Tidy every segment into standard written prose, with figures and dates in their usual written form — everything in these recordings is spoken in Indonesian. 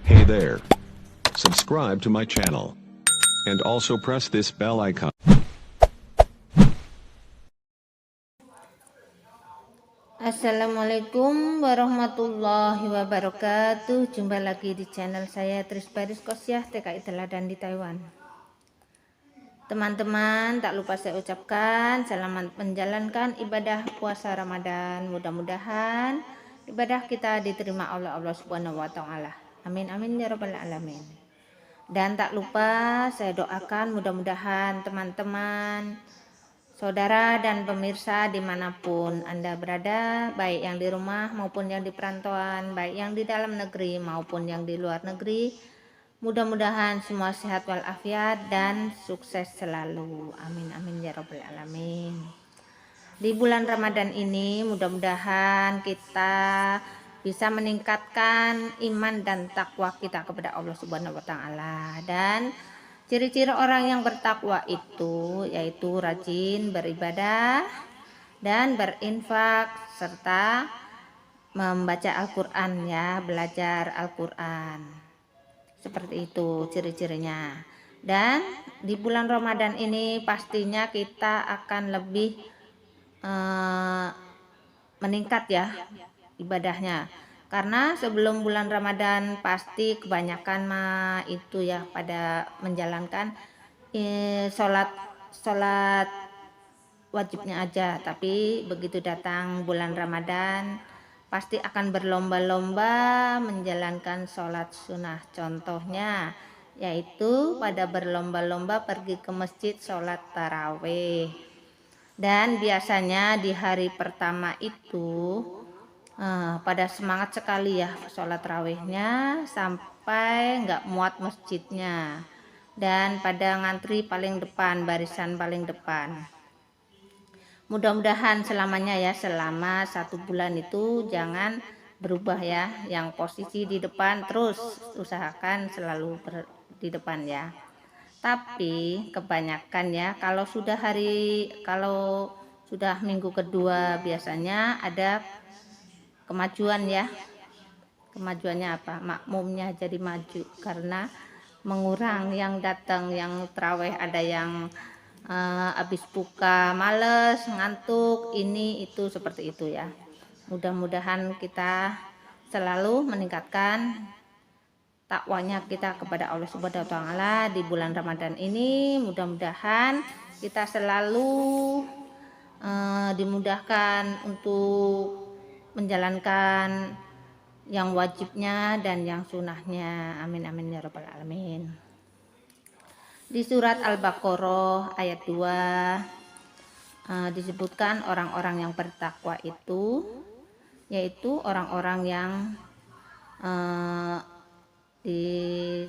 Hey there. Subscribe to my channel. And also press this bell icon. Assalamualaikum warahmatullahi wabarakatuh. Jumpa lagi di channel saya Tris Baris Kosyah TKI Teladan di Taiwan. Teman-teman, tak lupa saya ucapkan selamat menjalankan ibadah puasa Ramadan. Mudah-mudahan ibadah kita diterima oleh Allah Subhanahu wa taala. Amin amin ya rabbal alamin. Dan tak lupa saya doakan mudah-mudahan teman-teman, saudara dan pemirsa dimanapun Anda berada, baik yang di rumah maupun yang di perantauan, baik yang di dalam negeri maupun yang di luar negeri, mudah-mudahan semua sehat walafiat dan sukses selalu. Amin amin ya rabbal alamin. Di bulan Ramadan ini mudah-mudahan kita bisa meningkatkan iman dan takwa kita kepada Allah Subhanahu wa taala. Dan ciri-ciri orang yang bertakwa itu yaitu rajin beribadah dan berinfak serta membaca Al-Qur'an ya, belajar Al-Qur'an. Seperti itu ciri-cirinya. Dan di bulan Ramadan ini pastinya kita akan lebih meningkat ya ibadahnya. Karena sebelum bulan Ramadan pasti kebanyakan itu ya pada menjalankan sholat wajibnya aja, tapi begitu datang bulan Ramadan pasti akan berlomba-lomba menjalankan sholat sunnah. Contohnya yaitu pada berlomba-lomba pergi ke masjid sholat taraweh. Dan biasanya di hari pertama itu pada semangat sekali ya sholat tarawihnya sampai nggak muat masjidnya, dan pada ngantri paling depan, barisan paling depan. Mudah-mudahan selamanya ya, selama 1 bulan itu jangan berubah ya, yang posisi di depan terus usahakan selalu di depan ya. Tapi kebanyakan ya kalau sudah minggu kedua biasanya ada kemajuan ya. Kemajuannya apa? Makmumnya jadi maju karena mengurang yang datang, yang tarawih ada yang habis buka males, ngantuk, ini itu seperti itu ya. Mudah-mudahan kita selalu meningkatkan takwanya kita kepada Allah Subhanahu wa taala di bulan Ramadan ini. Mudah-mudahan kita selalu dimudahkan untuk menjalankan yang wajibnya dan yang sunnahnya. Amin amin ya rabbal alamin. Di surat Al-Baqarah ayat 2 disebutkan orang-orang yang bertakwa itu yaitu orang-orang yang di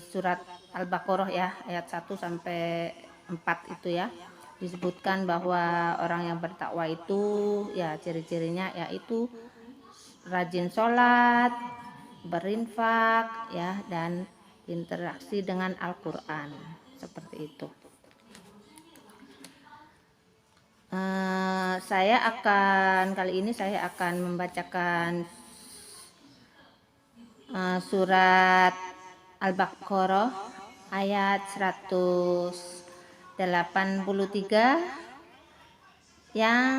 surat Al-Baqarah ya ayat 1 sampai 4 itu ya disebutkan bahwa orang yang bertakwa itu ya ciri-cirinya yaitu rajin sholat, berinfak ya, dan interaksi dengan Al-Qur'an seperti itu. Kali ini saya akan membacakan surat Al-Baqarah ayat 183 yang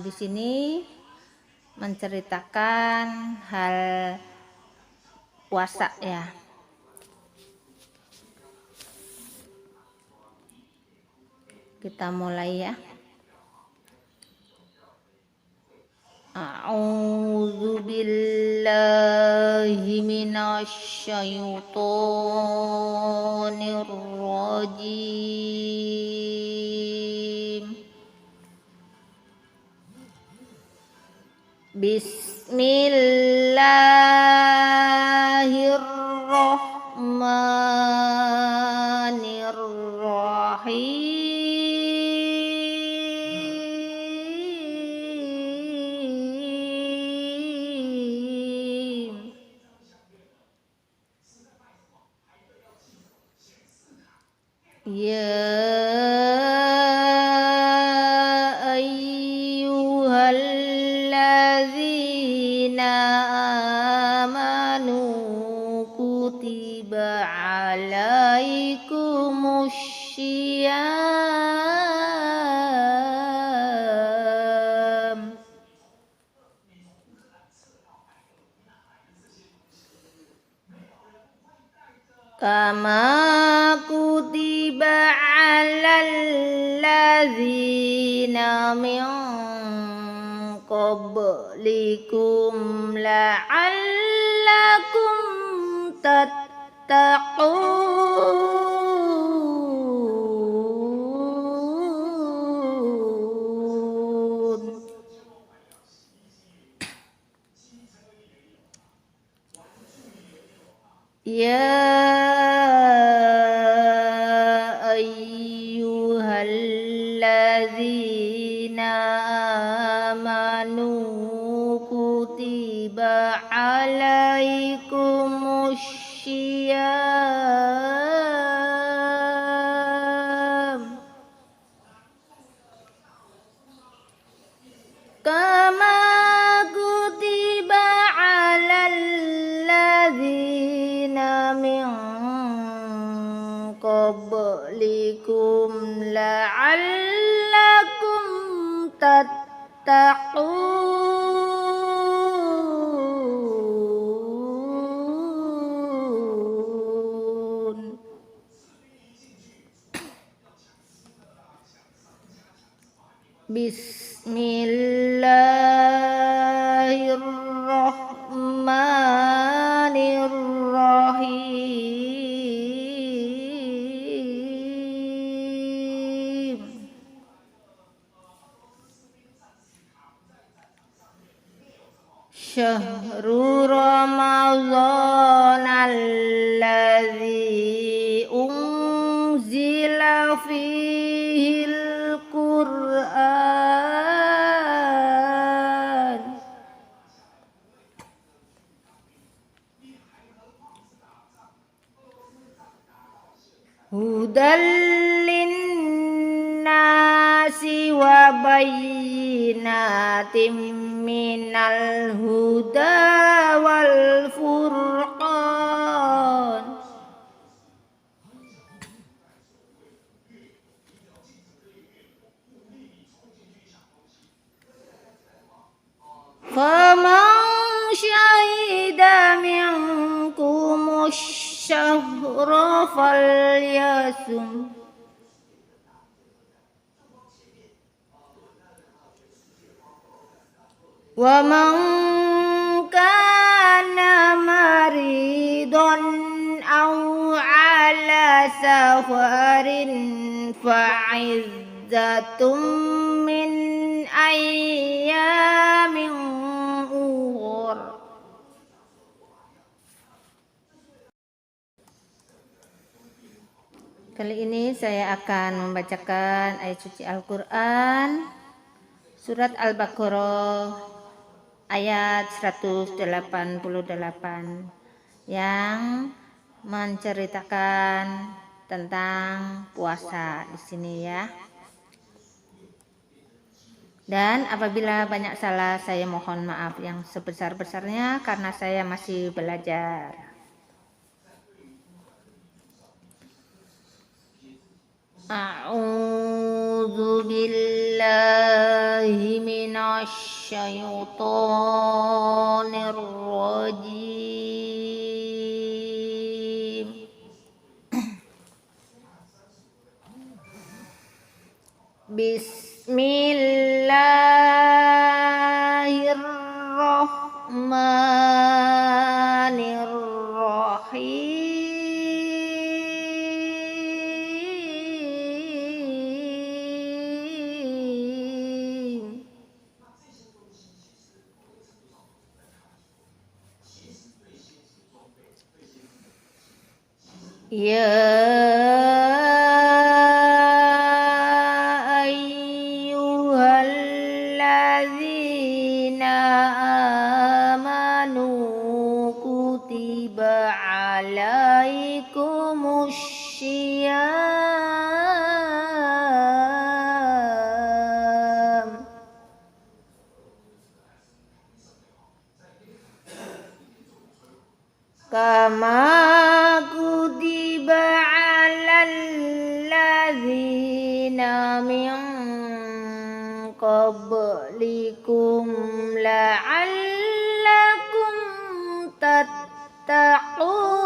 di sini menceritakan hal puasa ya. Kita mulai ya. A'udzu billahi minasyaitonir rajim. Bismillahirrahmanirrahim. Ya ayyuhallazina amanu kutiba alaikumus syiyam kama kutiba alal ladzina min qablikum la'allakum tattaqun. Ya ayyuhalladzina amanu kutiba alaikumus syiyam kama kutiba alal ladzina min qablikum la'allakum tattaqun. Bismillahirrahmanirrahim. Syahrul Ramadhan alladzi unzila fihil Qur'an hudan linnasi wa bayyinatin minal huda wal furqan. Faman syahida minkumus syahra falyasum wa man kana maridun aw ala safarin fa'izzatun min ayyamin ukhra. Kali ini saya akan membacakan ayat suci Al-Quran Surat Al-Baqarah ayat 188 yang menceritakan tentang puasa di sini ya. Dan apabila banyak salah saya mohon maaf yang sebesar-besarnya karena saya masih belajar. A'udzu billahi minasy syaithanir rajim. Bismillahirrahmanirrahim. Ya ayyuhalladzina amanu kutiba alaikumus syiyam kama kutiba 'alal ladzina min qablikum la'allakum tattaqun.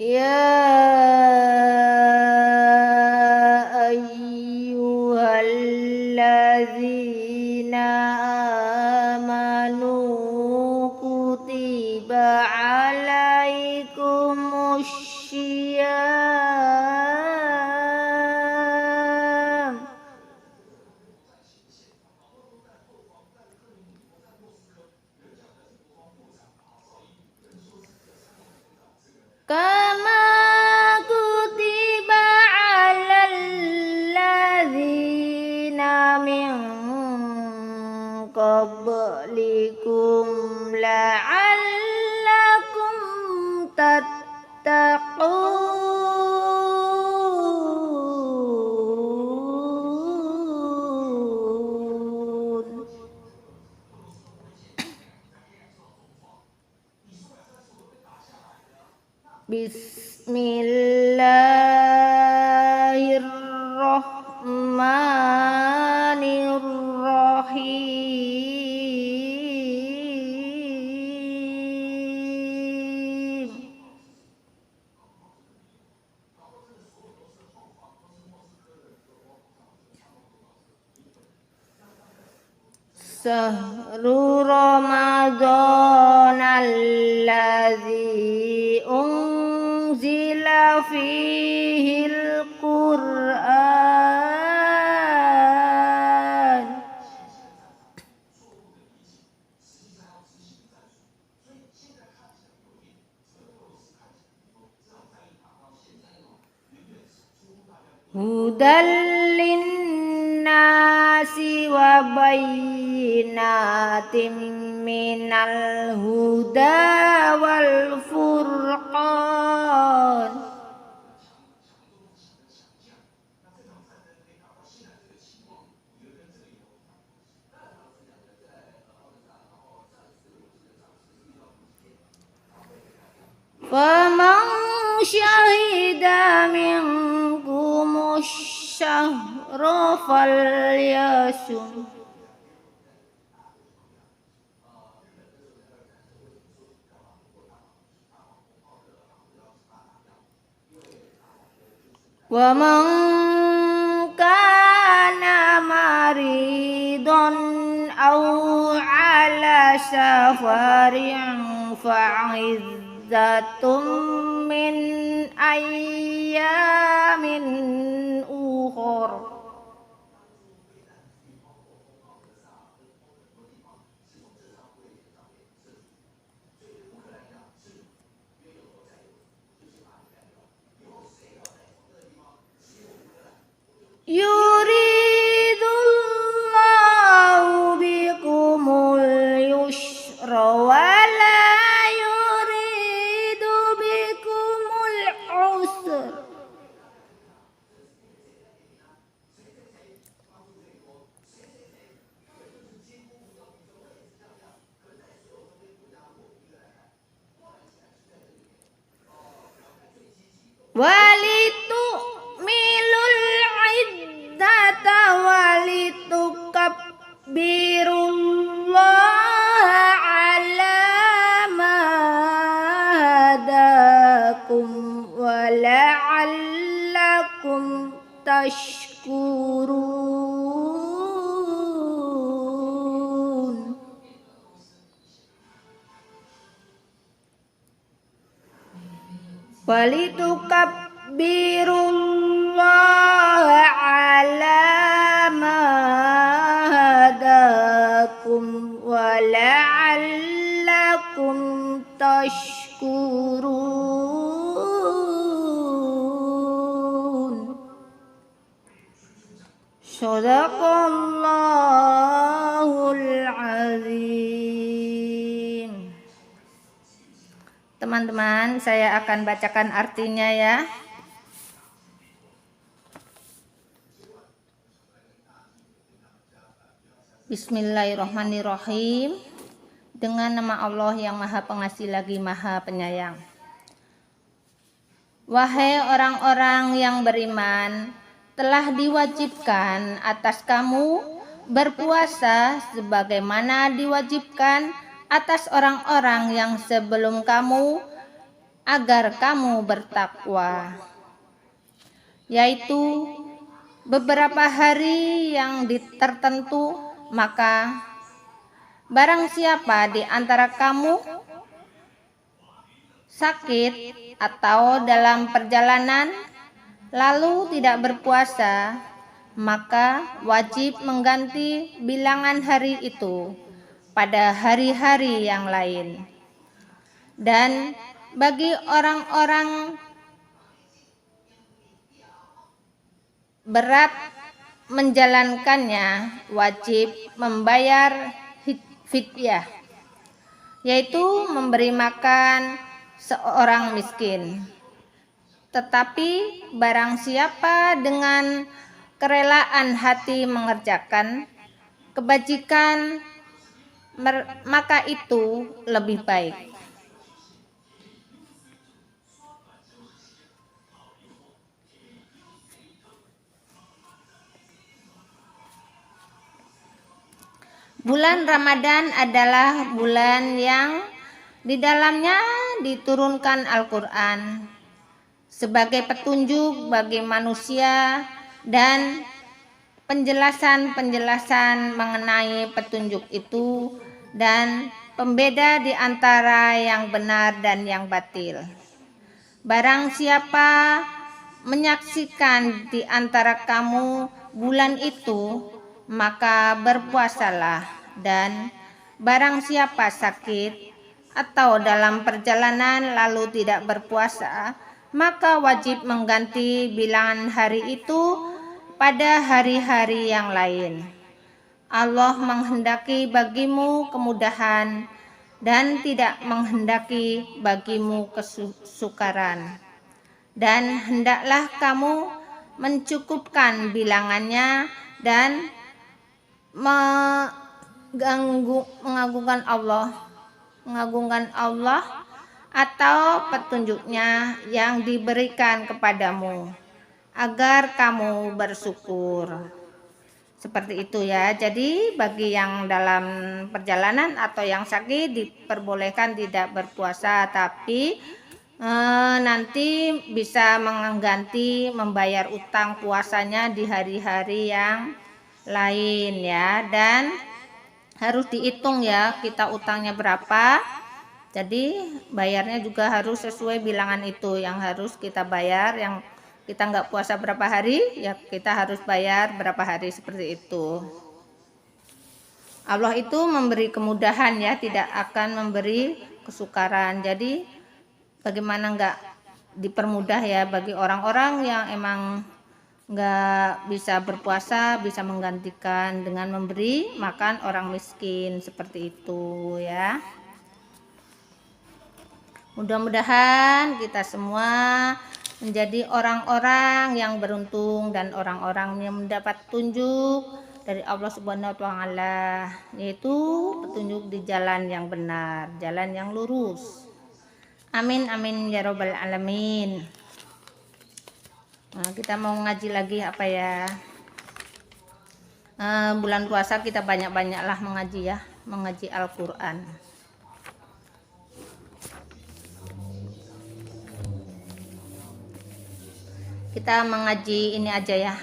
Ya ayyuhalladzina amanu kutiba alaikumus syiyam kama kutiba 'alal ladzina min qablikum la'allakum tattaqun. Bismillahirrahmanirrahim. Sahru Ramadan alladzi unzila fihil Qur'an hudal linnasi wa bayyinatin minal huda wal furqan. Faman syahida minkumus syahra falyasum. Wa man kana maridun aw ala safarin fa'iddatum min ayyamin ukhra. Yuridullahu bikumul yusra wa la yuridu bikumul usra. Walitu milul iddata walitukabbirullaha ala ma hadakum wa la'allakum tashkurun. Walitukabbirullaha ala ma hadakum wa la'allakum tashkurun. Shadaqallahul azim. Teman-teman, saya akan bacakan artinya ya. Bismillahirrahmanirrahim. Dengan nama Allah yang Maha Pengasih lagi Maha Penyayang. Wahai orang-orang yang beriman, telah diwajibkan atas kamu berpuasa sebagaimana diwajibkan atas orang-orang yang sebelum kamu agar kamu bertakwa, yaitu beberapa hari yang tertentu. Maka barang siapa di antara kamu sakit atau dalam perjalanan lalu tidak berpuasa, maka wajib mengganti bilangan hari itu pada hari-hari yang lain. Dan bagi orang-orang berat menjalankannya wajib membayar fidyah, yaitu memberi makan seorang miskin. Tetapi barang siapa dengan kerelaan hati mengerjakan kebajikan, maka itu lebih baik. Bulan Ramadan adalah bulan yang di dalamnya diturunkan Al-Quran sebagai petunjuk bagi manusia dan penjelasan-penjelasan mengenai petunjuk itu dan pembeda di antara yang benar dan yang batil. Barang siapa menyaksikan di antara kamu bulan itu, maka berpuasalah, dan barang siapa sakit atau dalam perjalanan lalu tidak berpuasa, maka wajib mengganti bilangan hari itu pada hari-hari yang lain. Allah menghendaki bagimu kemudahan dan tidak menghendaki bagimu kesukaran. Dan hendaklah kamu mencukupkan bilangannya dan mengagungkan Allah atau petunjuknya yang diberikan kepadamu agar kamu bersyukur. Seperti itu ya. Jadi bagi yang dalam perjalanan atau yang sakit diperbolehkan tidak berpuasa, tapi nanti bisa mengganti membayar utang puasanya di hari-hari yang lain ya. Dan harus dihitung ya kita utangnya berapa. Jadi bayarnya juga harus sesuai bilangan itu yang harus kita bayar. Yang kita nggak puasa berapa hari, ya kita harus bayar berapa hari, seperti itu. Allah itu memberi kemudahan ya, tidak akan memberi kesukaran. Jadi bagaimana nggak dipermudah ya bagi orang-orang yang emang nggak bisa berpuasa, bisa menggantikan dengan memberi makan orang miskin, seperti itu ya. Mudah-mudahan kita semua menjadi orang-orang yang beruntung dan orang-orang yang mendapat petunjuk dari Allah Subhanahu wa taala, yaitu petunjuk di jalan yang benar, jalan yang lurus. Amin amin ya robbal alamin. Nah, kita mau ngaji lagi apa ya? Bulan puasa kita banyak-banyaklah mengaji ya, mengaji Al-Quran. Kita mengaji ini aja ya,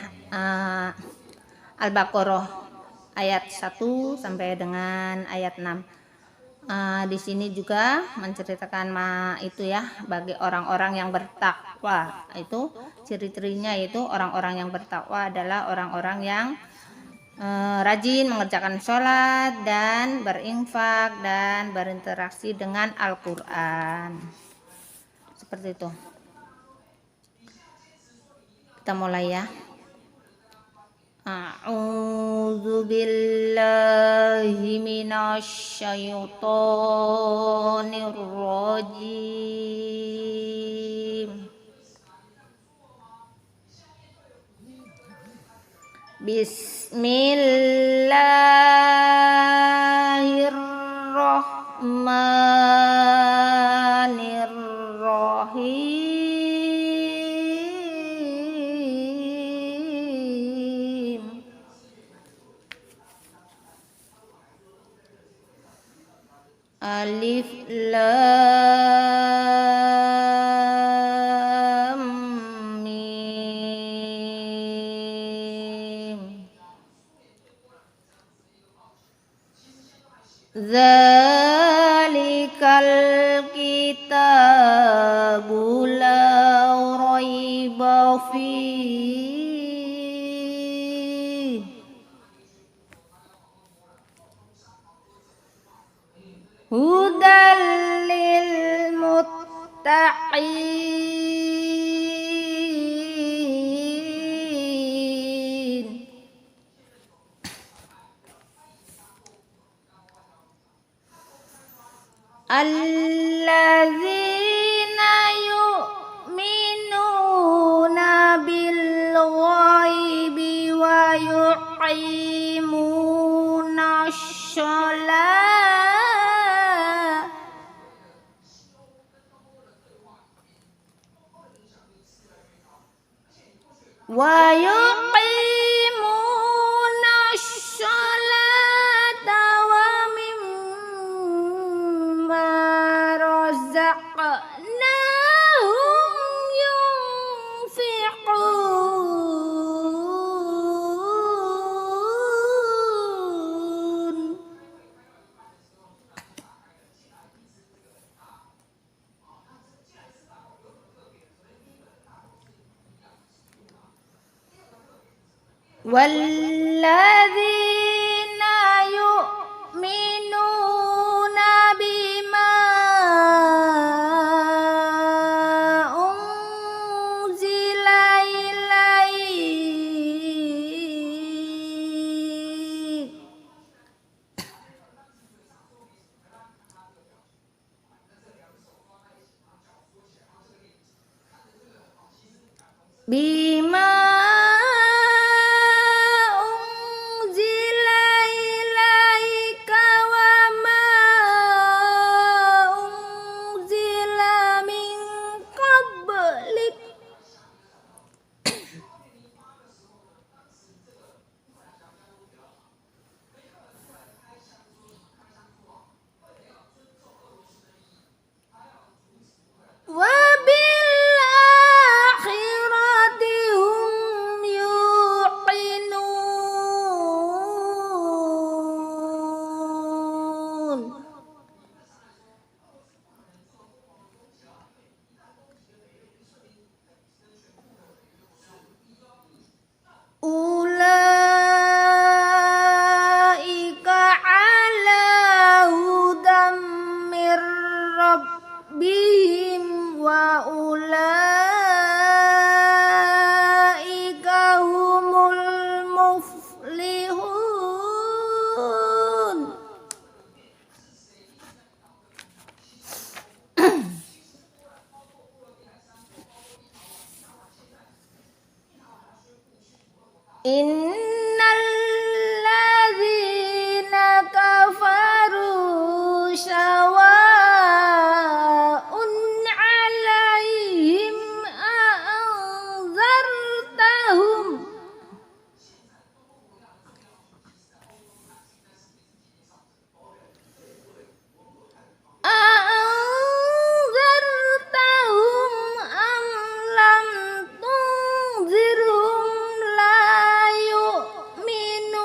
Al-Baqarah ayat 1 sampai dengan ayat 6. Di sini juga menceritakan itu ya, bagi orang-orang yang bertakwa. Itu ciri-cirinya, itu orang-orang yang bertakwa adalah orang-orang yang rajin mengerjakan sholat dan berinfak dan berinteraksi dengan Al-Quran. Seperti itu. Kita mulai ya. A'udzu billahi minasy syaithanir rajim. Bismillahirrahmanirrahim. Alif lam mim. Zalikal kitabu la raiba fihi hudal lil muttaqin. Alladzina yu'minuna bil ghaibi wa yuqimuna sholat wa yuqimuna sholata wa mimma razaqnahum yunfiqun. Walladzina yu'minuna bima unzila ilaik bima unzila ilaika wa ma unzila min qablik wa bil akhirati hum yuqinun. Ulaika ala hudam mir rabbihim wa ulaika humul muflihun. Innal ladzina kafaru sawa'un 'alaihim a'anzartahum am lam tunzirhum la yu'minun.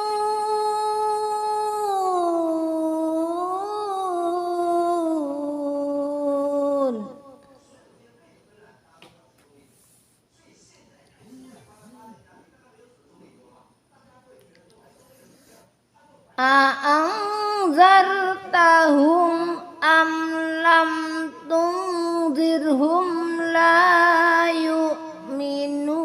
A'anzartahum am lam tunzirhum la yu'minun.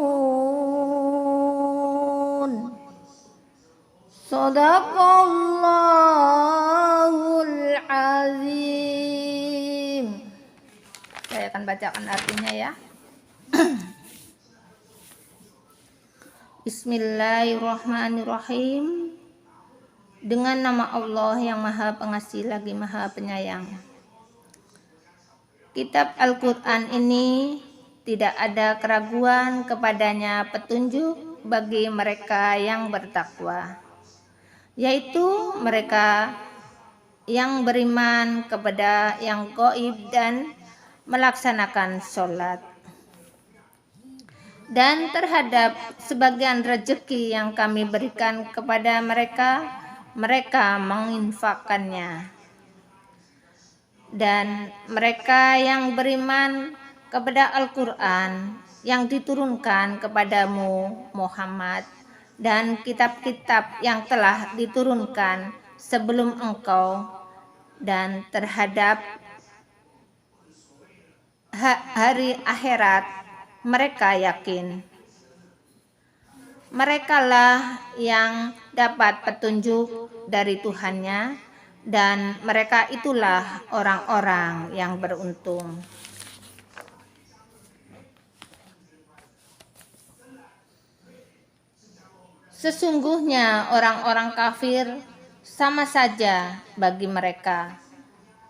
Shadaqallahul azim. Saya akan bacakan artinya ya. Bismillahirrahmanirrahim. Dengan nama Allah yang Maha Pengasih lagi Maha Penyayang. Kitab Al-Quran ini tidak ada keraguan kepadanya petunjuk bagi mereka yang bertakwa, yaitu mereka yang beriman kepada yang gaib dan melaksanakan sholat. Dan terhadap sebagian rezeki yang kami berikan kepada mereka, mereka menginfakkannya. Dan mereka yang beriman kepada Al-Quran yang diturunkan kepadamu Muhammad dan kitab-kitab yang telah diturunkan sebelum engkau, dan terhadap hari akhirat mereka yakin. Merekalah yang dapat petunjuk dari Tuhannya, dan mereka itulah orang-orang yang beruntung. Sesungguhnya orang-orang kafir sama saja bagi mereka.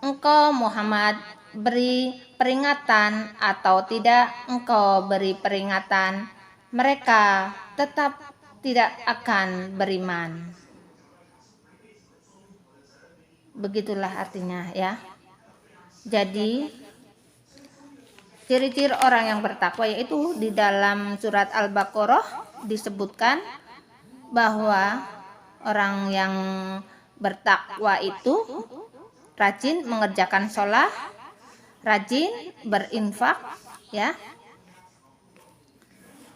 Engkau Muhammad beri peringatan atau tidak engkau beri peringatan, mereka tetap tidak akan beriman. Begitulah artinya ya. Jadi ciri-ciri orang yang bertakwa yaitu di dalam surat Al-Baqarah disebutkan bahwa orang yang bertakwa itu rajin mengerjakan sholat, rajin berinfak ya.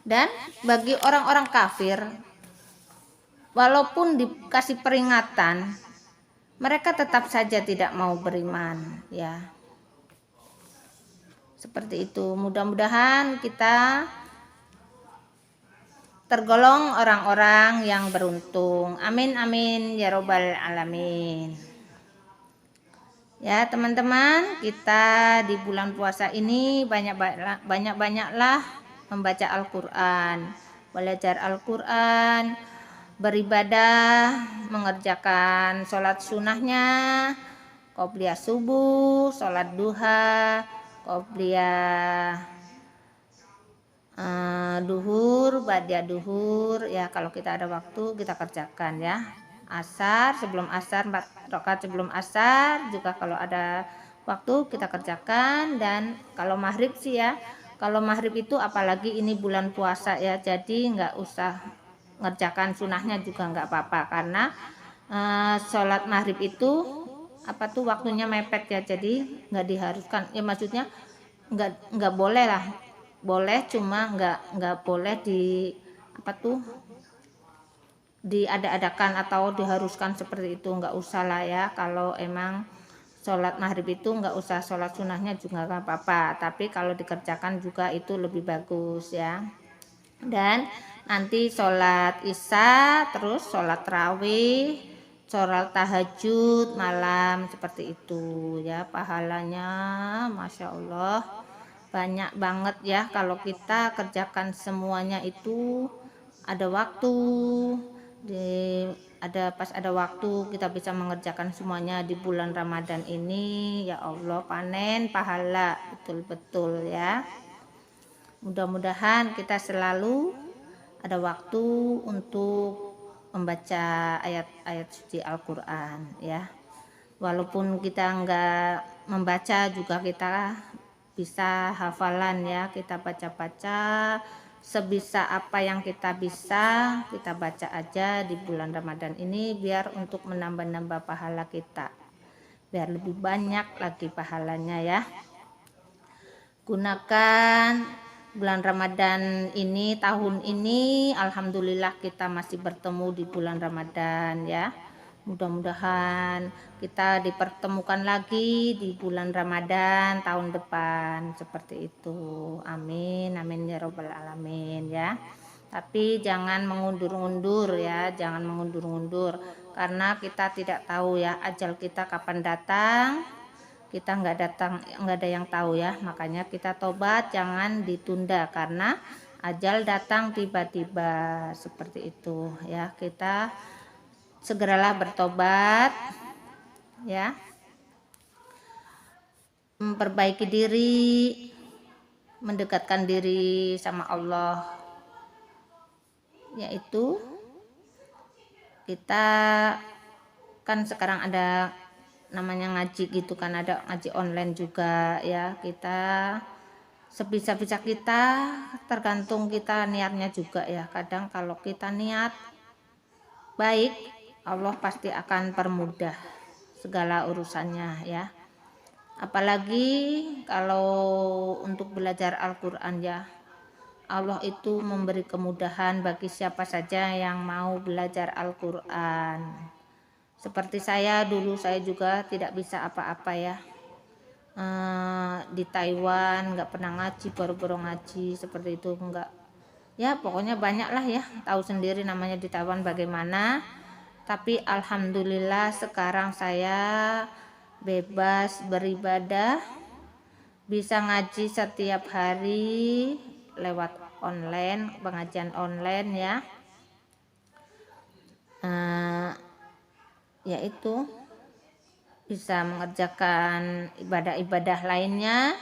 Dan bagi orang-orang kafir, walaupun dikasih peringatan, mereka tetap saja tidak mau beriman ya. Seperti itu. Mudah-mudahan kita tergolong orang-orang yang beruntung. Amin amin ya robbal alamin. Ya teman-teman, kita di bulan puasa ini banyak-banyaklah membaca Al-Quran, belajar Al-Quran, beribadah, mengerjakan sholat sunnahnya, qobliyah subuh, sholat duha, qobliyah duhur, ba'da duhur ya. Kalau kita ada waktu kita kerjakan ya. Asar, sebelum asar, 4 rakaat sebelum asar juga kalau ada waktu kita kerjakan. Dan kalau maghrib sih ya, kalau maghrib itu apalagi ini bulan puasa ya, jadi nggak usah ngerjakan sunahnya juga nggak apa-apa, karena sholat maghrib itu waktunya mepet ya, jadi nggak diharuskan ya, maksudnya nggak boleh lah, boleh cuma nggak boleh diada-adakan atau diharuskan seperti itu, nggak usah lah ya. Kalau emang sholat maghrib itu nggak usah sholat sunahnya juga nggak apa-apa, tapi kalau dikerjakan juga itu lebih bagus ya. Dan nanti sholat isya, terus sholat tarawih, sholat tahajud malam, seperti itu ya. Pahalanya Masya Allah banyak banget ya kalau kita kerjakan semuanya itu. Ada waktu, pas ada waktu kita bisa mengerjakan semuanya di bulan Ramadan ini. Ya Allah, panen pahala betul-betul ya. Mudah-mudahan kita selalu ada waktu untuk membaca ayat-ayat suci Al-Quran ya. Walaupun kita enggak membaca juga kita bisa hafalan ya, kita baca-baca sebisa apa yang kita bisa, kita baca aja di bulan Ramadan ini, biar untuk menambah-nambah pahala kita, biar lebih banyak lagi pahalanya ya. Gunakan bulan Ramadan ini, tahun ini alhamdulillah kita masih bertemu di bulan Ramadan ya. Mudah-mudahan kita dipertemukan lagi di bulan Ramadan tahun depan, seperti itu. Amin amin ya robbal alamin ya. Tapi jangan mengundur-undur ya, jangan mengundur-undur, karena kita tidak tahu ya ajal kita kapan datang. Kita nggak ada yang tahu ya, makanya kita tobat, jangan ditunda, karena ajal datang tiba-tiba, seperti itu ya. Kita segeralah bertobat ya, memperbaiki diri, mendekatkan diri sama Allah, yaitu kita kan sekarang ada namanya ngaji gitu kan, ada ngaji online juga ya. Kita sebisa-bisa kita, tergantung kita niatnya juga ya. Kadang kalau kita niat baik, Allah pasti akan permudah segala urusannya ya. Apalagi kalau untuk belajar Al-Quran ya, Allah itu memberi kemudahan bagi siapa saja yang mau belajar Al-Quran. Seperti saya dulu, saya juga tidak bisa apa-apa ya, di Taiwan nggak pernah ngaji, baru-baru ngaji seperti itu, enggak ya, pokoknya banyak lah ya, tahu sendiri namanya di Taiwan bagaimana. Tapi alhamdulillah sekarang saya bebas beribadah, bisa ngaji setiap hari lewat online, pengajian online ya. Yaitu bisa mengerjakan ibadah-ibadah lainnya,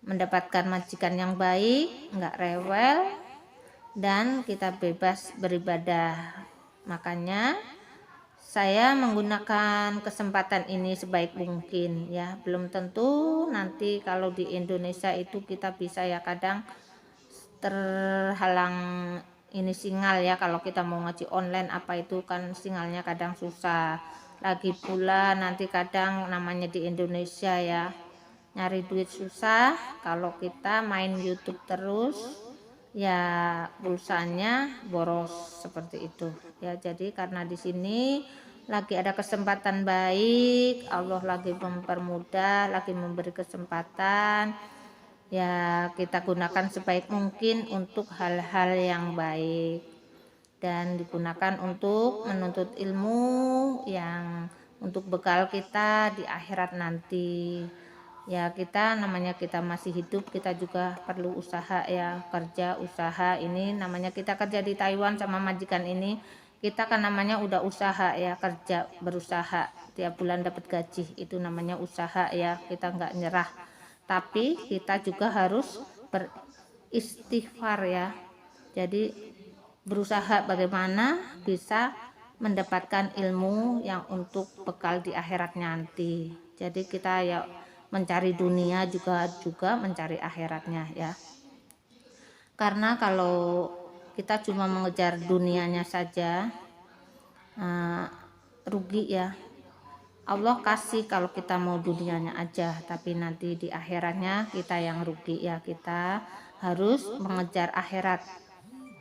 mendapatkan majikan yang baik, nggak rewel, dan kita bebas beribadah. Makanya saya menggunakan kesempatan ini sebaik mungkin ya. Belum tentu nanti kalau di Indonesia itu kita bisa ya, kadang terhalang ini sinyal ya. Kalau kita mau ngaji online apa itu kan sinyalnya kadang susah. Lagi pula nanti kadang namanya di Indonesia ya, nyari duit susah. Kalau kita main YouTube terus ya, pulsanya boros seperti itu ya. Jadi karena di sini lagi ada kesempatan baik, Allah lagi mempermudah, lagi memberi kesempatan ya, kita gunakan sebaik mungkin untuk hal-hal yang baik dan digunakan untuk menuntut ilmu yang untuk bekal kita di akhirat nanti ya. Kita namanya kita masih hidup, kita juga perlu usaha ya, kerja usaha. Ini namanya kita kerja di Taiwan sama majikan ini, kita kan namanya udah usaha ya, kerja berusaha, tiap bulan dapat gaji, itu namanya usaha ya. Kita nggak nyerah, tapi kita juga harus beristighfar ya. Jadi berusaha bagaimana bisa mendapatkan ilmu yang untuk bekal di akhirat nanti. Jadi kita ya mencari dunia juga mencari akhiratnya ya. Karena kalau kita cuma mengejar dunianya saja, rugi ya. Allah kasih kalau kita mau dunianya aja, tapi nanti di akhiratnya kita yang rugi ya. Kita harus mengejar akhirat,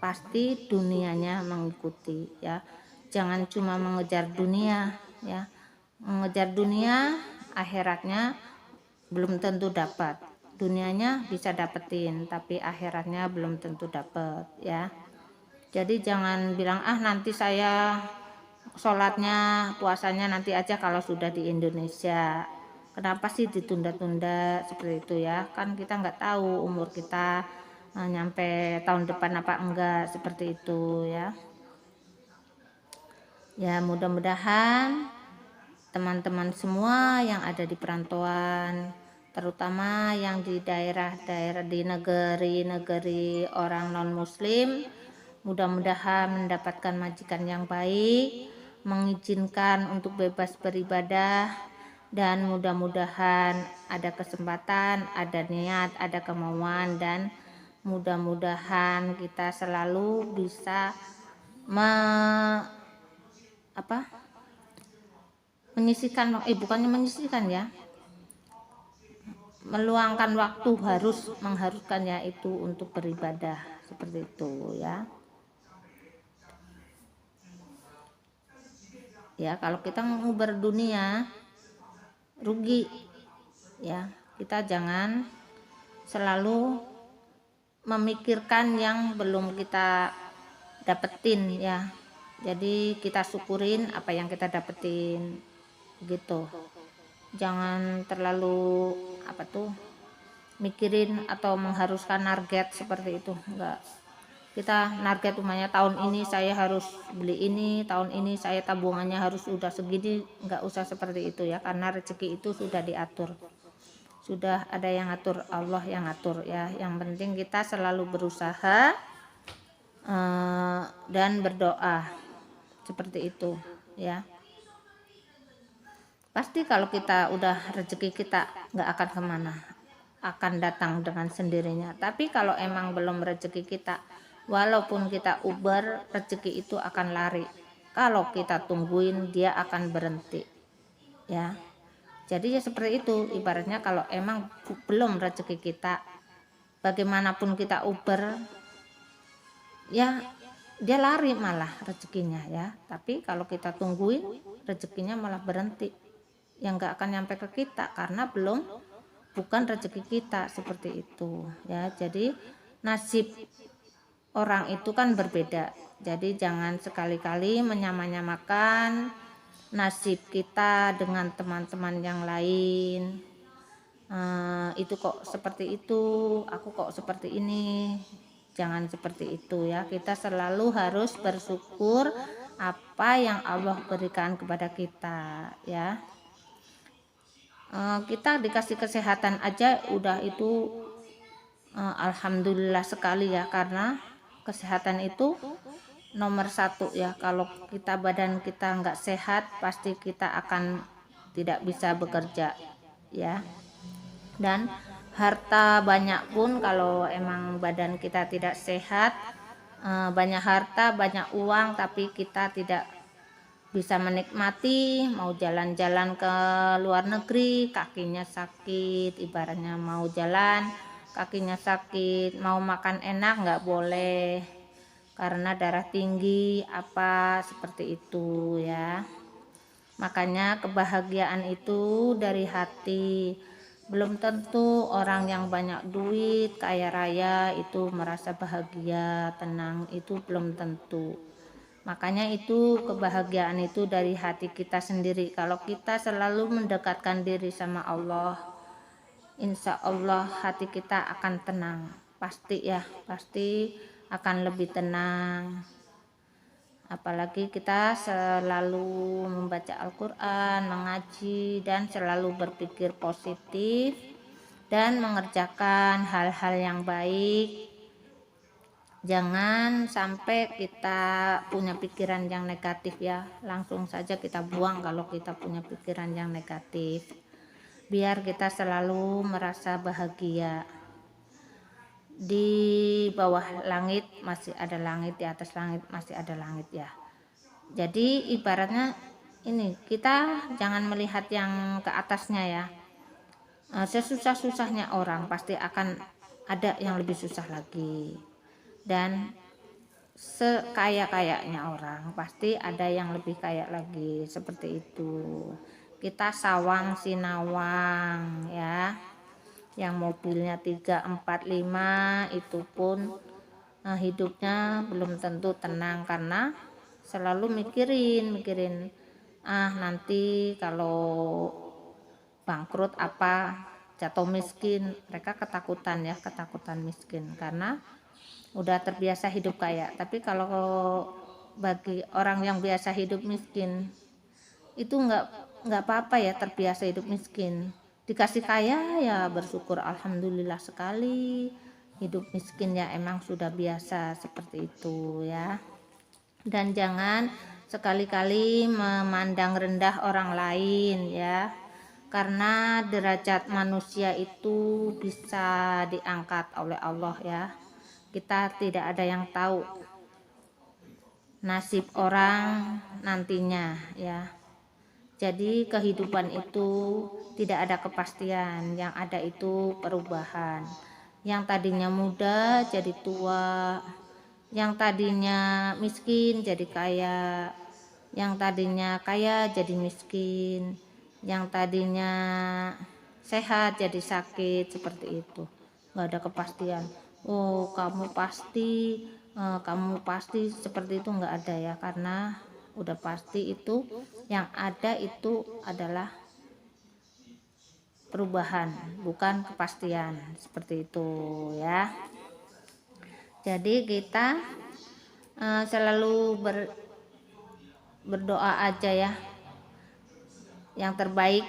pasti dunianya mengikuti ya. Jangan cuma mengejar dunia ya, mengejar dunia, akhiratnya belum tentu dapat. Dunianya bisa dapetin, tapi akhiratnya belum tentu dapat ya. Jadi jangan bilang nanti saya sholatnya, puasanya nanti aja kalau sudah di Indonesia. Kenapa sih ditunda-tunda seperti itu ya? Kan kita nggak tahu umur kita nyampe tahun depan apa enggak, seperti itu ya. Ya mudah-mudahan teman-teman semua yang ada di perantauan, terutama yang di daerah-daerah di negeri-negeri orang non-muslim, mudah-mudahan mendapatkan majikan yang baik, mengizinkan untuk bebas beribadah, dan mudah-mudahan ada kesempatan, ada niat, ada kemauan, dan mudah-mudahan kita selalu bisa menyisihkan, bukannya menyisihkan ya, meluangkan waktu, mengharuskan ya itu untuk beribadah, seperti itu ya. Ya kalau kita mau berdunia rugi ya. Kita jangan selalu memikirkan yang belum kita dapetin ya. Jadi kita syukurin apa yang kita dapetin gitu. Jangan terlalu mikirin atau mengharuskan target seperti itu, enggak. Kita target umumnya tahun ini saya harus beli ini, tahun ini saya tabungannya harus sudah segini, enggak usah seperti itu ya, karena rezeki itu sudah diatur, sudah ada yang ngatur, Allah yang ngatur ya. Yang penting kita selalu berusaha dan berdoa seperti itu ya. Pasti kalau kita udah rezeki kita nggak akan kemana, akan datang dengan sendirinya. Tapi kalau emang belum rezeki kita, walaupun kita uber, rezeki itu akan lari. Kalau kita tungguin, dia akan berhenti ya. Jadi ya seperti itu, ibaratnya kalau emang belum rezeki kita, bagaimanapun kita uber ya, dia lari malah rezekinya ya. Tapi kalau kita tungguin, rezekinya malah berhenti, yang nggak akan nyampe ke kita karena bukan rezeki kita, seperti itu ya. Jadi nasib orang itu kan berbeda, jadi jangan sekali-kali menyamakan nasib kita dengan teman-teman yang lain. Itu kok seperti itu, aku kok seperti ini, jangan seperti itu ya. Kita selalu harus bersyukur apa yang Allah berikan kepada kita ya. Kita dikasih kesehatan aja udah itu alhamdulillah sekali ya, karena kesehatan itu nomor satu ya. Kalau kita badan kita nggak sehat, pasti kita akan tidak bisa bekerja ya. Dan harta banyak pun kalau emang badan kita tidak sehat, banyak harta, banyak uang, tapi kita tidak bisa menikmati, mau jalan-jalan ke luar negeri kakinya sakit, ibaratnya mau jalan kakinya sakit, mau makan enak nggak boleh karena darah tinggi apa seperti itu ya. Makanya kebahagiaan itu dari hati. Belum tentu orang yang banyak duit, kaya raya itu merasa bahagia, tenang, itu belum tentu. Makanya itu kebahagiaan itu dari hati kita sendiri. Kalau kita selalu mendekatkan diri sama Allah, insya Allah hati kita akan tenang. Pasti ya, pasti akan lebih tenang. Apalagi kita selalu membaca Al-Quran, mengaji, dan selalu berpikir positif dan mengerjakan hal-hal yang baik. Jangan sampai kita punya pikiran yang negatif ya, langsung saja kita buang kalau kita punya pikiran yang negatif, biar kita selalu merasa bahagia. Di bawah langit masih ada langit, di atas langit masih ada langit ya. Jadi ibaratnya ini, kita jangan melihat yang ke atasnya ya. Sesusah-susahnya orang pasti akan ada yang lebih susah lagi, dan sekaya-kayanya orang pasti ada yang lebih kaya lagi, seperti itu. Kita sawang sinawang ya, yang mobilnya 3, 4, 5 itu pun hidupnya belum tentu tenang karena selalu mikirin nanti kalau bangkrut apa, jatuh miskin. Mereka ketakutan ya, ketakutan miskin karena udah terbiasa hidup kaya. Tapi kalau bagi orang yang biasa hidup miskin itu nggak apa-apa ya, terbiasa hidup miskin. Dikasih kaya ya bersyukur, alhamdulillah sekali. Hidup miskin ya emang sudah biasa, seperti itu ya. Dan jangan sekali-kali memandang rendah orang lain ya, karena derajat manusia itu bisa diangkat oleh Allah ya. Kita tidak ada yang tahu nasib orang nantinya ya. Jadi kehidupan itu tidak ada kepastian, yang ada itu perubahan. Yang tadinya muda jadi tua, yang tadinya miskin jadi kaya, yang tadinya kaya jadi miskin, yang tadinya sehat jadi sakit, seperti itu. Nggak ada kepastian. Oh kamu pasti seperti itu, nggak ada ya, karena udah pasti itu yang ada itu adalah perubahan, bukan kepastian, seperti itu ya. Jadi kita selalu berdoa aja ya, yang terbaik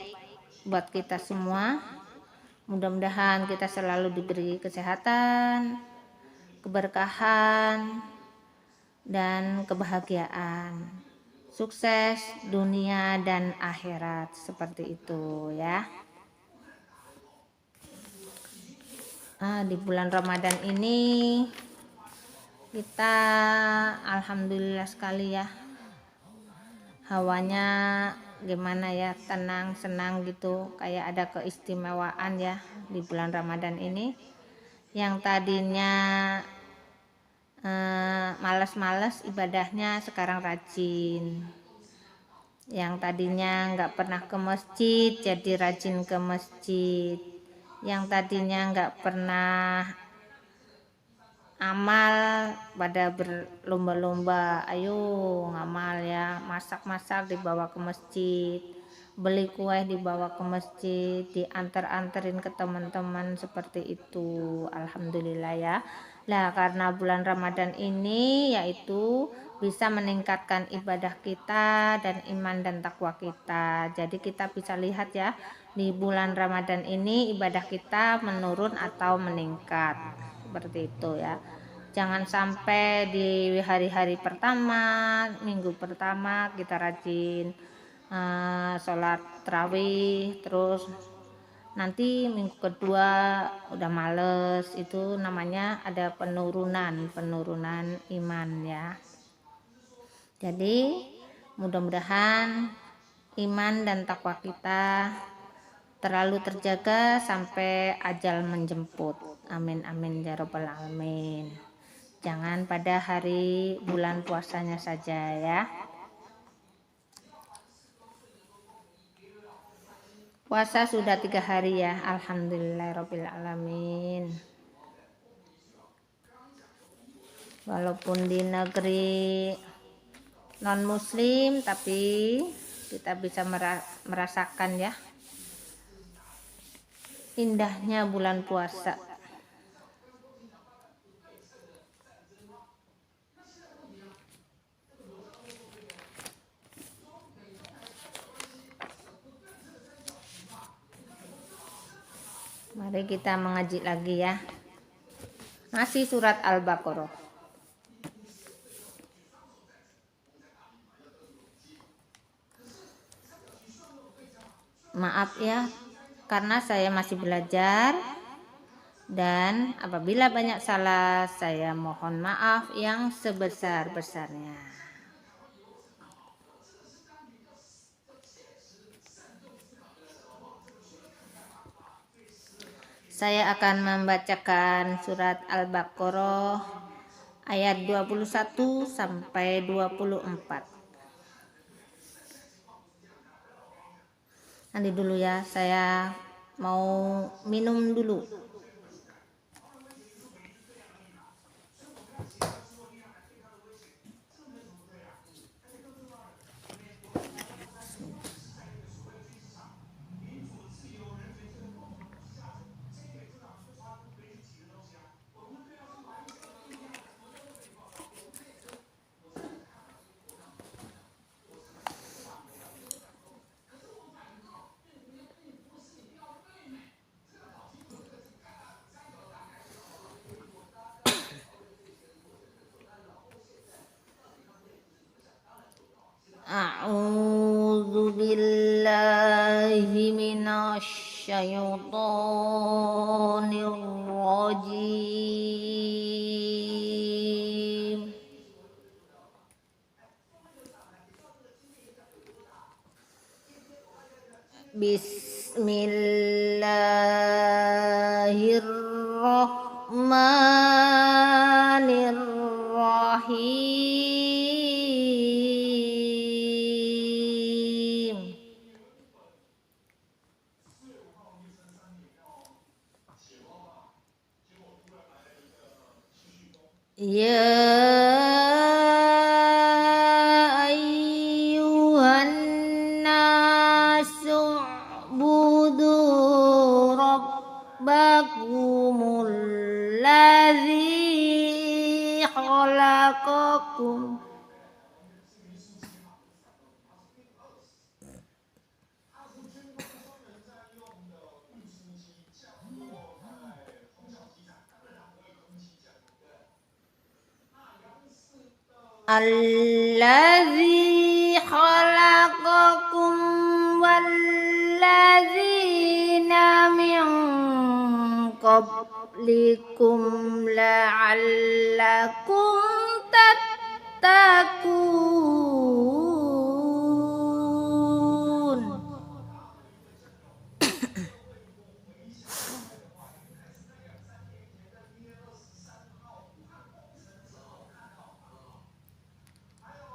buat kita semua. Mudah-mudahan kita selalu diberi kesehatan, keberkahan, dan kebahagiaan, sukses dunia dan akhirat, seperti itu ya. Di bulan Ramadan ini kita alhamdulillah sekali ya, hawanya gimana ya, tenang, senang gitu, kayak ada keistimewaan ya di bulan Ramadan ini. Yang tadinya malas-malas ibadahnya sekarang rajin. Yang tadinya nggak pernah ke masjid jadi rajin ke masjid. Yang tadinya nggak pernah amal pada berlomba-lomba, ayo ngamal ya, masak-masak dibawa ke masjid, beli kue dibawa ke masjid, diantar-anterin ke teman-teman, seperti itu. Alhamdulillah ya. Nah, karena bulan Ramadan ini yaitu bisa meningkatkan ibadah kita dan iman dan takwa kita. Jadi kita bisa lihat ya, di bulan Ramadan ini ibadah kita menurun atau meningkat, seperti itu ya. Jangan sampai di hari-hari pertama, minggu pertama kita rajin sholat tarawih, terus nanti minggu kedua udah males, itu namanya ada penurunan iman ya. Jadi mudah-mudahan iman dan takwa kita terlalu terjaga sampai ajal menjemput. Amin amin ya rabbal alamin. Jangan pada hari bulan puasanya saja ya. Puasa sudah 3 hari ya, alhamdulillahirabbil alamin. Walaupun di negeri non muslim, tapi kita bisa merasakan ya indahnya bulan puasa. Mari kita mengaji lagi ya. Masih surat Al-Baqarah. Maaf ya, karena saya masih belajar, dan apabila banyak salah, saya mohon maaf yang sebesar-besarnya. Saya akan membacakan surat Al-Baqarah ayat 21 sampai 24. Nanti dulu ya, saya mau minum dulu. A'udzu billahi minasy syaithanir rajim. Bismillahirrahmanirrahim. Ya ayyuhan nasu budu Alladzi khalaqakum Alladzi khalaqakum walladzina min qablikum la'allakum tattaqun.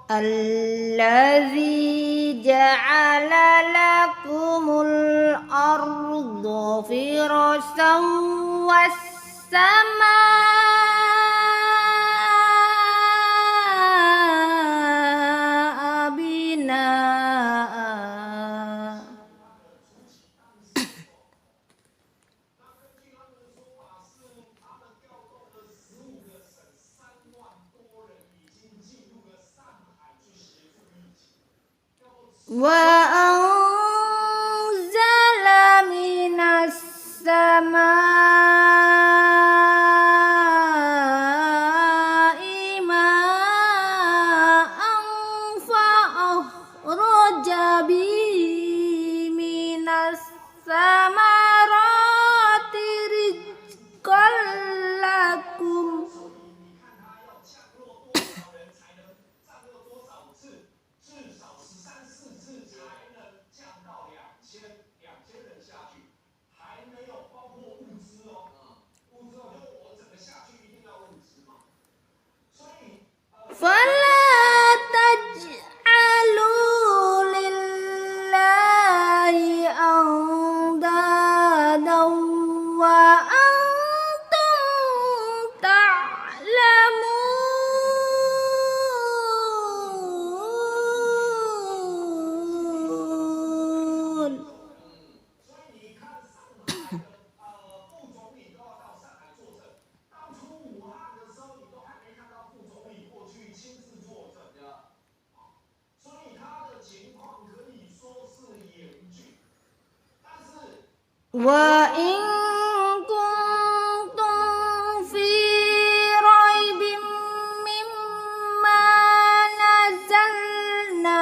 Allazi ja'ala lakumul arda firasan was samaa binaa. Wa anzala minas samaa'i ma'an fa akhraja bihi minas samarati rizqan lakum. Fala taj'alu lillahi andadan wa antum ta'lamun. Wa in kuntum fi raibin mimma nazalna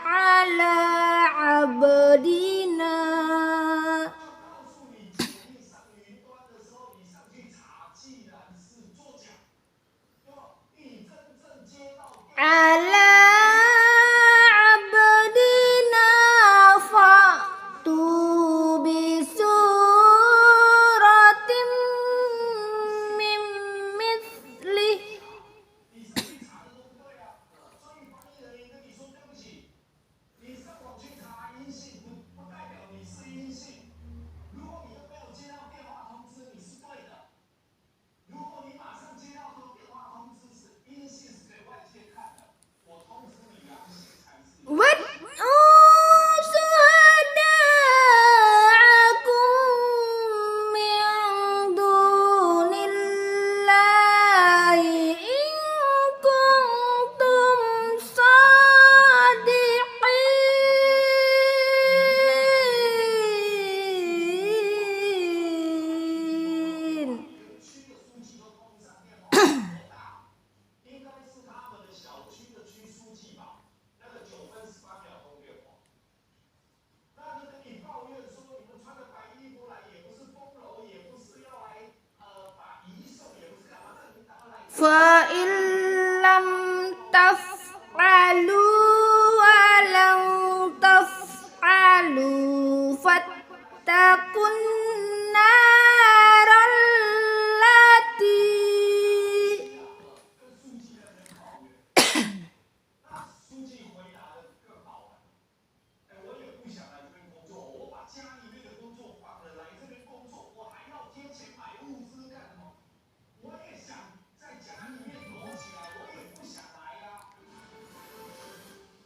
ala abdina ala abdina fa'tu bi suratin min mithlih wad'u suhada'akum min dunillahi in kuntum sadiqin. Fa illam taf'alu wa lam taf'alu fattaqun naral lati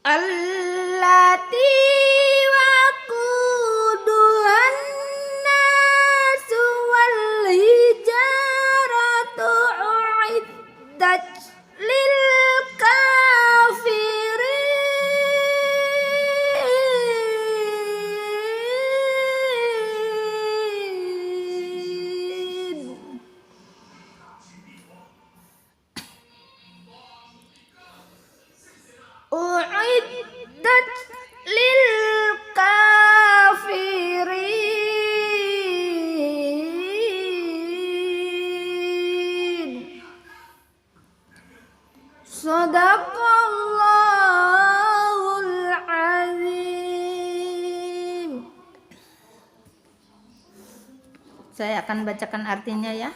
allati waquduhan nasu wal hijaratu Sadaqallahul azim. Saya akan bacakan artinya ya.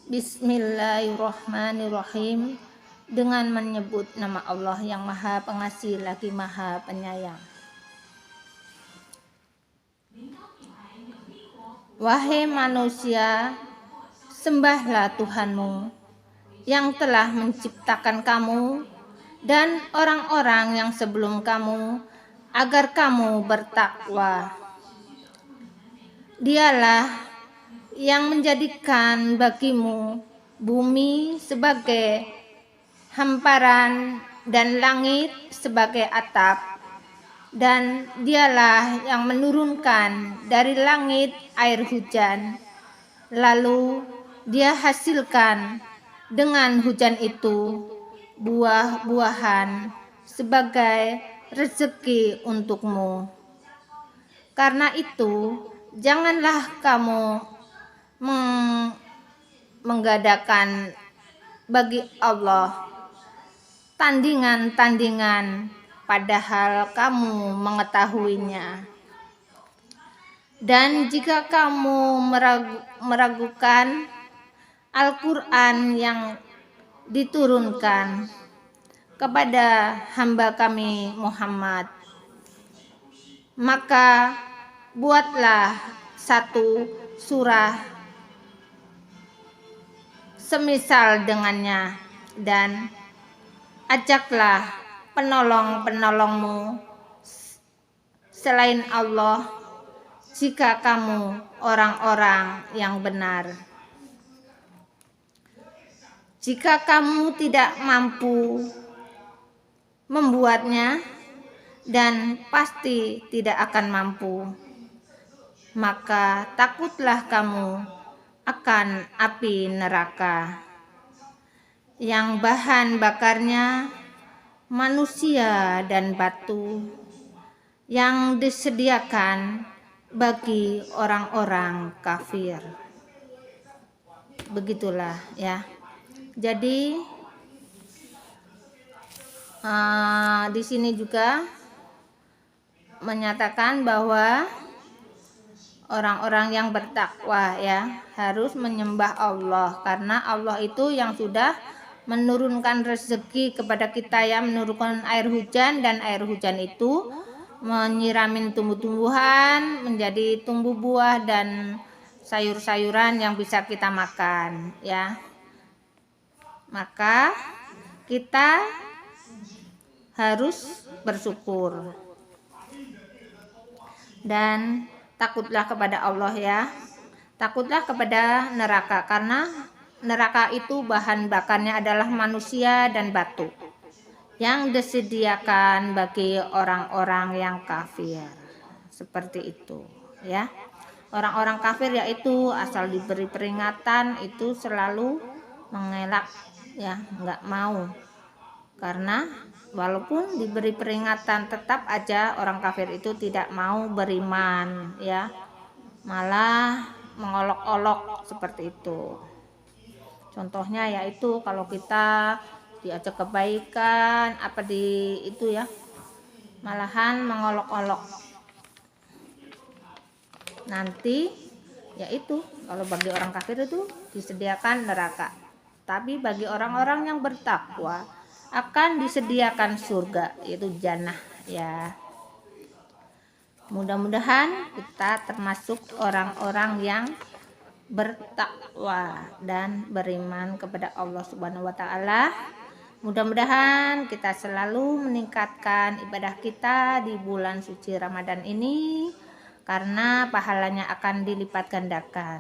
Bismillahirrahmanirrahim. Dengan menyebut nama Allah yang Maha Pengasih lagi Maha Penyayang. Wahai manusia, sembahlah Tuhanmu yang telah menciptakan kamu dan orang-orang yang sebelum kamu agar kamu bertakwa. Dialah yang menjadikan bagimu bumi sebagai hamparan dan langit sebagai atap. Dan dialah yang menurunkan dari langit air hujan, lalu dia hasilkan dengan hujan itu buah-buahan sebagai rezeki untukmu. Karena itu, janganlah kamu mengadakan bagi Allah tandingan-tandingan, padahal kamu mengetahuinya. Dan jika kamu meragukan Al-Quran yang diturunkan kepada hamba kami Muhammad, maka buatlah satu surah semisal dengannya dan ajaklah penolong-penolongmu selain Allah jika kamu orang-orang yang benar. Jika kamu tidak mampu membuatnya, dan pasti tidak akan mampu, maka takutlah kamu akan api neraka yang bahan bakarnya manusia dan batu, yang disediakan bagi orang-orang kafir. Begitulah ya. Jadi di sini juga menyatakan bahwa orang-orang yang bertakwa ya harus menyembah Allah, karena Allah itu yang sudah menurunkan rezeki kepada kita ya, menurunkan air hujan, dan air hujan itu menyiramin tumbuh-tumbuhan menjadi tumbuh buah dan sayur-sayuran yang bisa kita makan ya. Maka kita harus bersyukur dan takutlah kepada Allah ya. Takutlah kepada neraka, karena neraka itu bahan bakarnya adalah manusia dan batu yang disediakan bagi orang-orang yang kafir. Seperti itu ya. Orang-orang kafir yaitu asal diberi peringatan itu selalu mengelak ya, nggak mau. Karena walaupun diberi peringatan tetap aja orang kafir itu tidak mau beriman ya, malah mengolok-olok seperti itu. Contohnya yaitu kalau kita diajak kebaikan apa di itu ya, malahan mengolok-olok. Nanti yaitu kalau bagi orang kafir itu disediakan neraka, tapi bagi orang-orang yang bertakwa akan disediakan surga, yaitu jannah ya. Mudah-mudahan kita termasuk orang-orang yang bertakwa dan beriman kepada Allah Subhanahu wa taala. Mudah-mudahan kita selalu meningkatkan ibadah kita di bulan suci Ramadan ini, karena pahalanya akan dilipat gandakan.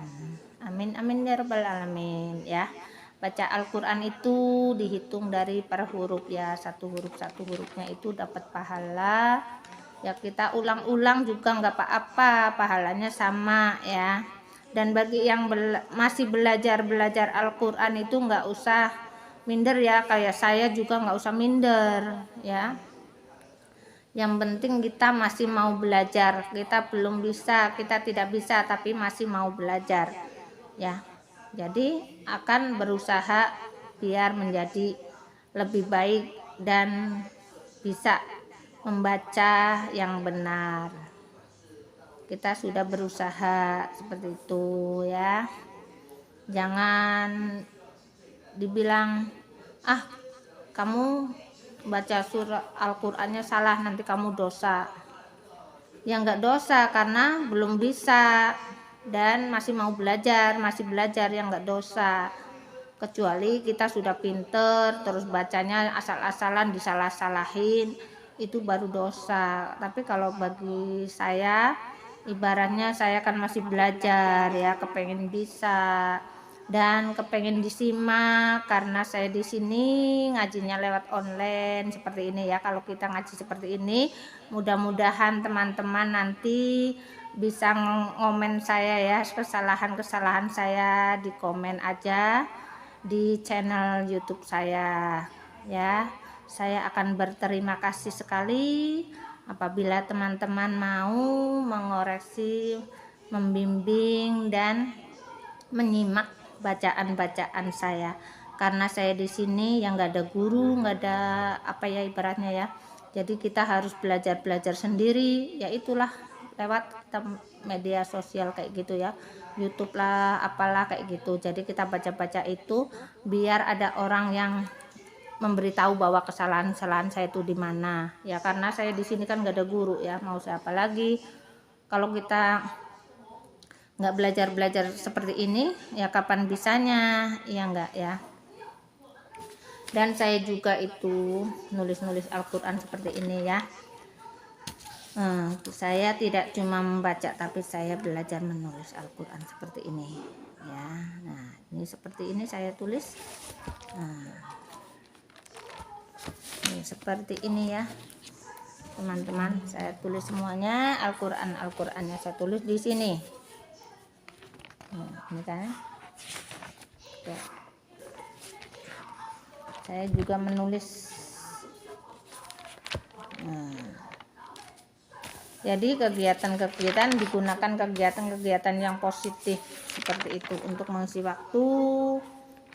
Amin amin ya rabbal alamin ya. Baca Al-Quran itu dihitung dari per huruf ya, satu hurufnya itu dapat pahala ya. Kita ulang-ulang juga nggak apa-apa, pahalanya sama ya. Dan bagi yang masih belajar Al-Quran itu nggak usah minder ya, kayak saya juga nggak usah minder ya. Yang penting kita masih mau belajar, kita belum bisa, kita tidak bisa, tapi masih mau belajar ya. Jadi akan berusaha biar menjadi lebih baik dan bisa membaca yang benar. Kita sudah berusaha seperti itu ya. Jangan dibilang kamu baca surah Al-Qur'annya salah, nanti kamu dosa. Ya nggak dosa karena belum bisa dan masih mau belajar, masih belajar, yang nggak dosa. Kecuali kita sudah pinter terus bacanya asal-asalan, disalah-salahin, itu baru dosa. Tapi kalau bagi saya, ibaratnya saya kan masih belajar ya, kepengen bisa dan kepengen disimak karena saya di sini ngajinya lewat online seperti ini ya. Kalau kita ngaji seperti ini, mudah-mudahan teman-teman nanti bisa ngomen saya ya, kesalahan-kesalahan saya di komen aja di channel YouTube saya ya. Saya akan berterima kasih sekali apabila teman-teman mau mengoreksi, membimbing dan menyimak bacaan-bacaan saya, karena saya di sini yang nggak ada guru, nggak ada ibaratnya ya. Jadi kita harus belajar sendiri, ya itulah lewat media sosial kayak gitu ya, YouTube lah apalah kayak gitu. Jadi kita baca-baca itu biar ada orang yang memberitahu bahwa kesalahan-kesalahan saya itu di mana ya, karena saya di sini kan nggak ada guru ya, mau siapa lagi. Kalau kita nggak belajar seperti ini ya kapan bisanya, ya enggak ya. Dan saya juga itu nulis Al-Quran seperti ini ya. Saya tidak cuma membaca tapi saya belajar menulis Al-Quran seperti ini ya. Nah ini seperti ini saya tulis, ini seperti ini ya teman-teman. Saya tulis semuanya Al-Qurannya saya tulis di sini. Ini kan ya. Saya juga menulis. Jadi kegiatan-kegiatan digunakan kegiatan-kegiatan yang positif seperti itu untuk mengisi waktu.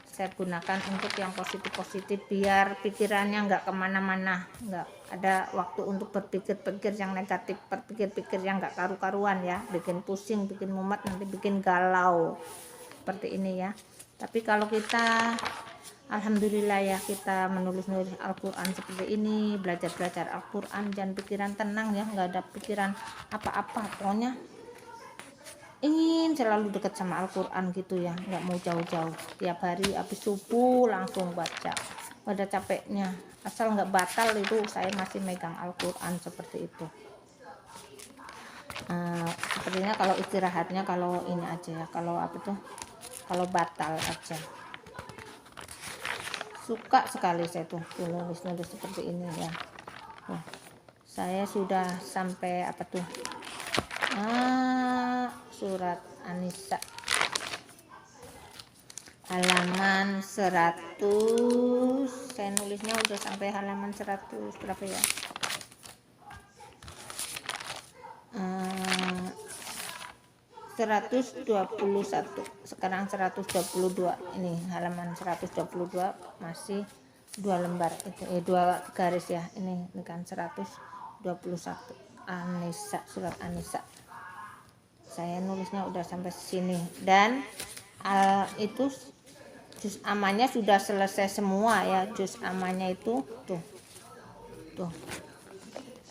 Saya gunakan untuk yang positif-positif biar pikirannya nggak kemana-mana, nggak ada waktu untuk berpikir-pikir yang negatif, berpikir-pikir yang nggak karu-karuan ya, bikin pusing, bikin mumet, nanti bikin galau seperti ini ya. Tapi kalau kita alhamdulillah ya, kita menulis Al-Quran seperti ini, belajar Al-Quran, dan pikiran tenang ya, nggak ada pikiran apa-apa, pokoknya ingin selalu dekat sama Al-Quran gitu ya, nggak mau jauh-jauh. Tiap hari habis subuh langsung baca, pada capeknya, asal nggak batal itu saya masih megang Al-Quran seperti itu. Sepertinya kalau istirahatnya kalau ini aja ya, kalau batal aja. Suka sekali saya tuh nulis seperti ini ya. Saya sudah sampai surat An-Nisa halaman 100. Saya nulisnya udah sampai halaman 100 berapa ya, 121. Sekarang 122. Ini halaman 122, masih 2 lembar itu, 2 garis ya. Ini kan 121 An-Nisa, surat An-Nisa. Saya nulisnya udah sampai sini, dan itu juz amannya sudah selesai semua ya. Juz amannya itu tuh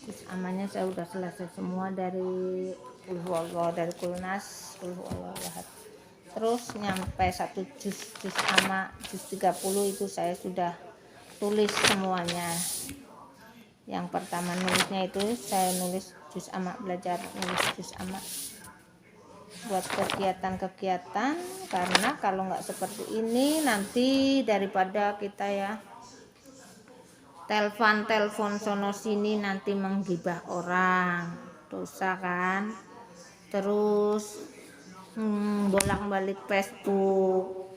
juz amannya saya udah selesai semua, dari dari Kulnas, terus nyampe satu juz ama juz 30 itu saya sudah tulis semuanya. Yang pertama nulisnya itu saya nulis juz ama, belajar nulis juz ama buat kegiatan-kegiatan, karena kalau nggak seperti ini nanti daripada kita ya telepon sono sini nanti menggibah orang, dosa kan. Terus bolak-balik Facebook,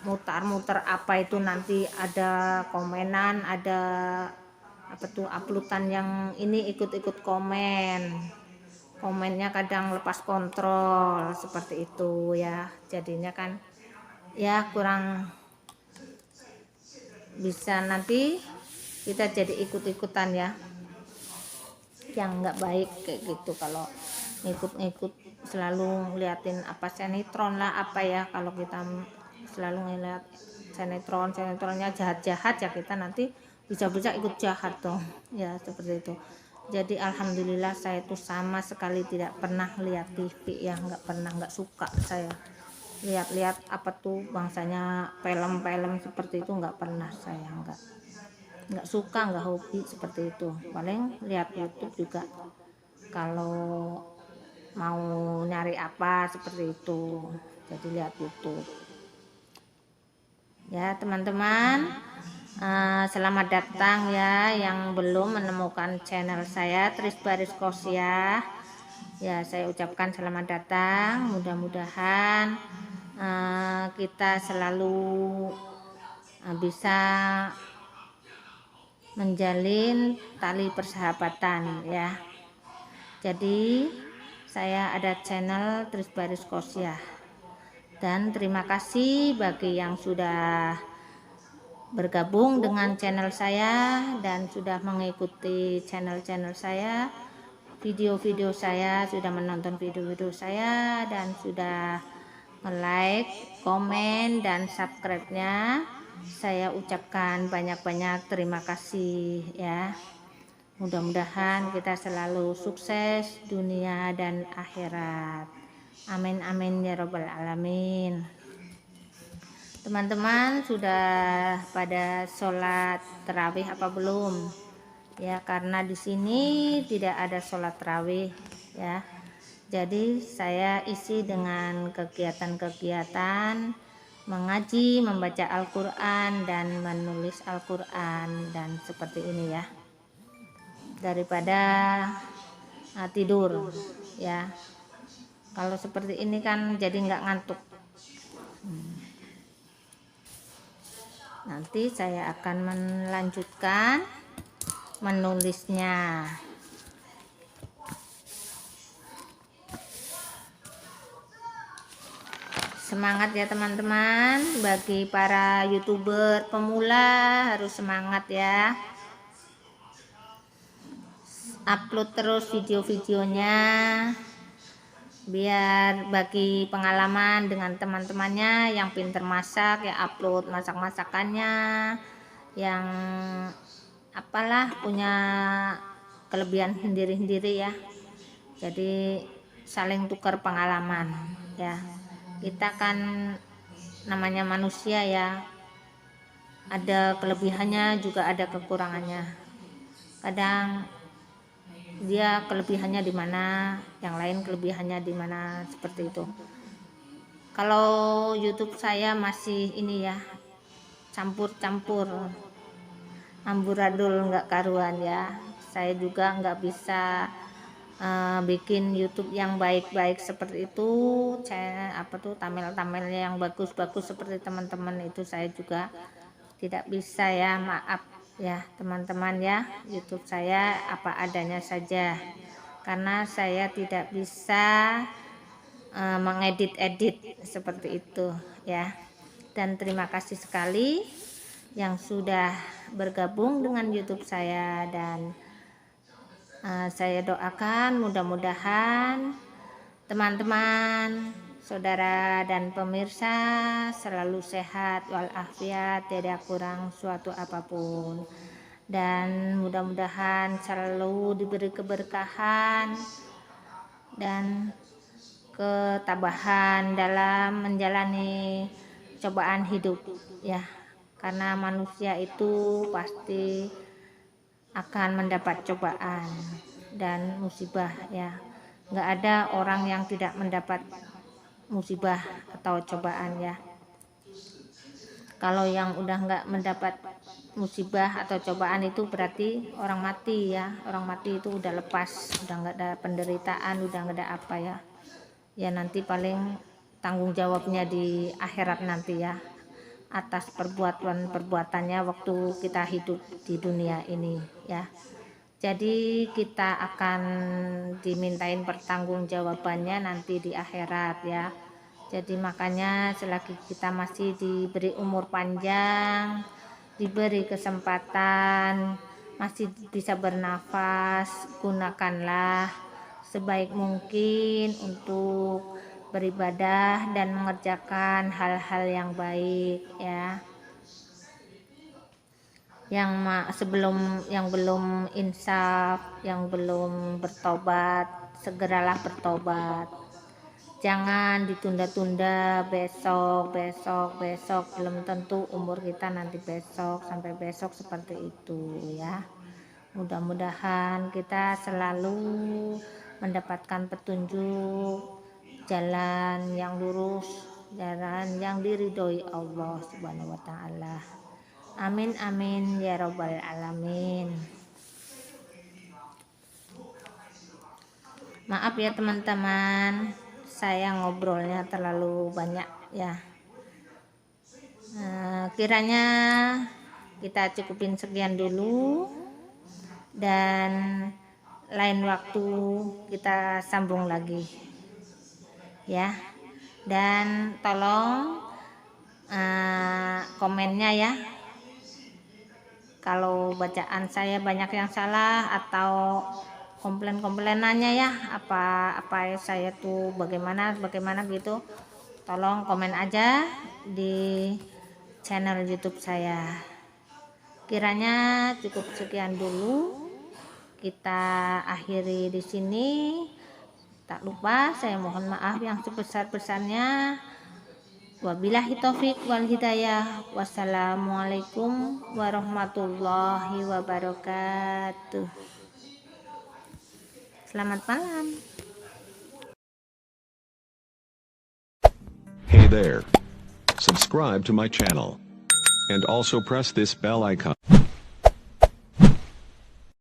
mutar-muter apa itu, nanti ada komenan, ada uploadan yang ini ikut-ikut komennya kadang lepas kontrol seperti itu ya. Jadinya kan ya kurang bisa nanti kita jadi ikut-ikutan ya, yang nggak baik kayak gitu. Kalau ngikut-ngikut selalu ngeliatin apa sinetron lah apa ya, kalau kita selalu ngeliat sinetronnya jahat-jahat ya, kita nanti bisa-bisa ikut jahat dong ya, seperti itu. Jadi alhamdulillah saya tuh sama sekali tidak pernah lihat TV ya, nggak pernah, nggak suka saya lihat-lihat apa tuh bangsanya film-film seperti itu, nggak pernah, saya nggak suka, nggak hobi seperti itu. Paling lihat YouTube juga kalau mau nyari apa seperti itu, jadi lihat YouTube ya teman-teman. Selamat datang ya yang belum menemukan channel saya Tris Baris Kosyah ya, saya ucapkan selamat datang. Mudah-mudahan kita selalu bisa menjalin tali persahabatan ya. Jadi saya ada channel Tris Baris Kosyah, dan terima kasih bagi yang sudah bergabung dengan channel saya dan sudah mengikuti channel-channel saya, video-video saya, sudah menonton video-video saya, dan sudah like, komen, dan subscribe-nya. Saya ucapkan banyak-banyak terima kasih ya. Mudah-mudahan kita selalu sukses dunia dan akhirat. Amin amin ya robbal alamin. Teman-teman sudah pada sholat tarawih apa belum? Ya, karena di sini tidak ada sholat tarawih ya. Jadi saya isi dengan kegiatan-kegiatan mengaji, membaca Al-Quran, dan menulis Al-Quran, dan seperti ini ya, daripada tidur ya. Kalau seperti ini kan jadi nggak ngantuk. Nanti saya akan melanjutkan menulisnya. Semangat ya teman-teman, bagi para YouTuber pemula harus semangat ya. Upload terus video-videonya biar bagi pengalaman dengan teman-temannya yang pinter masak ya, upload masak-masakannya, yang apalah punya kelebihan sendiri-sendiri ya. Jadi saling tukar pengalaman ya. Kita kan namanya manusia ya, ada kelebihannya juga ada kekurangannya. Kadang dia kelebihannya di mana, yang lain kelebihannya di mana, seperti itu. Kalau YouTube saya masih ini ya, campur-campur, amburadul nggak karuan ya. Saya juga nggak bisa bikin YouTube yang baik-baik seperti itu. Saya tamel-tamelnya yang bagus-bagus seperti teman-teman itu saya juga tidak bisa ya, maaf ya teman-teman ya. YouTube saya apa adanya saja, karena saya tidak bisa mengedit-edit seperti itu ya. Dan terima kasih sekali yang sudah bergabung dengan YouTube saya, dan saya doakan mudah-mudahan teman-teman, saudara dan pemirsa selalu sehat walafiat, tidak kurang suatu apapun, dan mudah-mudahan selalu diberi keberkahan dan ketabahan dalam menjalani cobaan hidup ya, karena manusia itu pasti akan mendapat cobaan dan musibah ya. Nggak ada orang yang tidak mendapat musibah atau cobaan ya. Kalau yang udah nggak mendapat musibah atau cobaan itu berarti orang mati ya. Orang mati itu udah lepas, udah nggak ada penderitaan, udah nggak ada apa ya. Ya nanti paling tanggung jawabnya di akhirat nanti ya, atas perbuatannya waktu kita hidup di dunia ini ya. Jadi kita akan dimintain pertanggungjawabannya nanti di akhirat ya. Jadi makanya selagi kita masih diberi umur panjang, diberi kesempatan, masih bisa bernafas, gunakanlah sebaik mungkin untuk beribadah dan mengerjakan hal-hal yang baik ya. Yang belum insaf, yang belum bertobat, segeralah bertobat. Jangan ditunda-tunda, besok, belum tentu umur kita nanti besok, sampai besok seperti itu ya. Mudah-mudahan kita selalu mendapatkan petunjuk, jalan yang lurus, jalan yang diridhoi Allah Subhanahu wa taala. Amin amin ya rabbal alamin. Maaf ya teman-teman, saya ngobrolnya terlalu banyak ya. Kiranya kita cukupin sekian dulu, dan lain waktu kita sambung lagi ya. Dan tolong komennya ya, kalau bacaan saya banyak yang salah atau komplain-komplainannya ya, apa saya tuh bagaimana gitu, tolong komen aja di channel YouTube saya. Kiranya cukup sekian dulu, kita akhiri di sini. Tak lupa saya mohon maaf yang sebesar-besarnya. Wabillahi taufik wal hidayah. Wassalamualaikum warahmatullahi wabarakatuh. Selamat malam. Hey there. Subscribe to my channel. And also press this bell icon.